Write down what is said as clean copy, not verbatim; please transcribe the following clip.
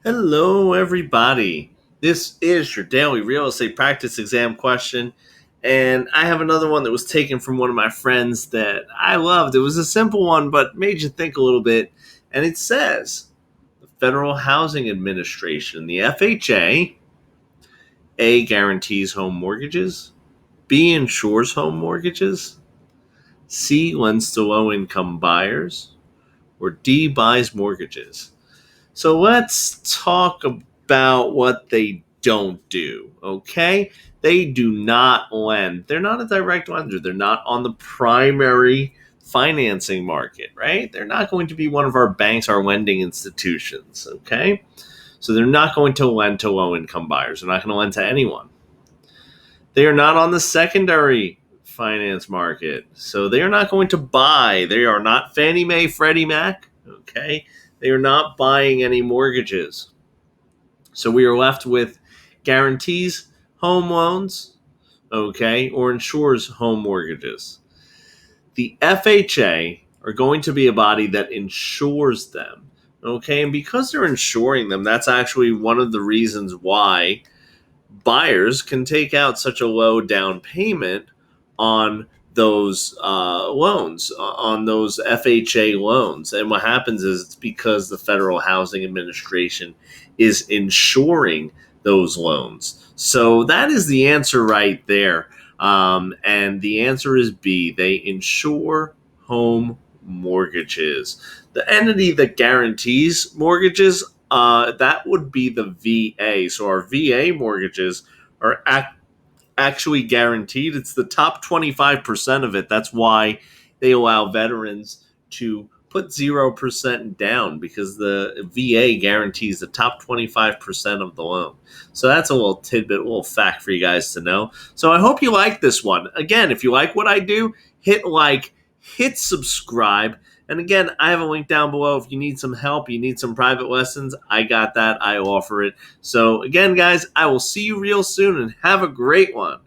Hello, everybody. This is your daily real estate practice exam question. And I have another one that was taken from one of my friends that I loved. It was a simple one, but made you think a little bit. And it says the Federal Housing Administration, the FHA, A, guarantees home mortgages, B, insures home mortgages, C, lends to low income buyers, or D, buys mortgages. So let's talk about what they don't do, okay? They do not lend. They're not a direct lender. They're not on the primary financing market, right? They're not going to be one of our banks, our lending institutions, okay? So they're not going to lend to low income buyers. They're not going to lend to anyone. They are not on the secondary finance market. So they are not going to buy. They are not Fannie Mae, Freddie Mac, okay? They are not buying any mortgages. So we are left with guarantees home loans, okay, or insures home mortgages. The FHA are going to be a body that insures them, okay, and because they're insuring them, that's actually one of the reasons why buyers can take out such a low down payment on those loans, on those FHA loans. And what happens is it's because the Federal Housing Administration is insuring those loans. So that is the answer right there. And the answer is B. They insure home mortgages. The entity that guarantees mortgages, that would be the VA. So our VA mortgages are actually guaranteed. It's the top 25% of it. That's why they allow veterans to put 0% down because the VA guarantees the top 25% of the loan. So that's a little tidbit, a little fact for you guys to know. So I hope you like this one. Again, if you like what I do, hit like, hit subscribe. And again, I have a link down below. If you need some help, you need some private lessons, I got that. I offer it. So again, guys, I will see you real soon and have a great one.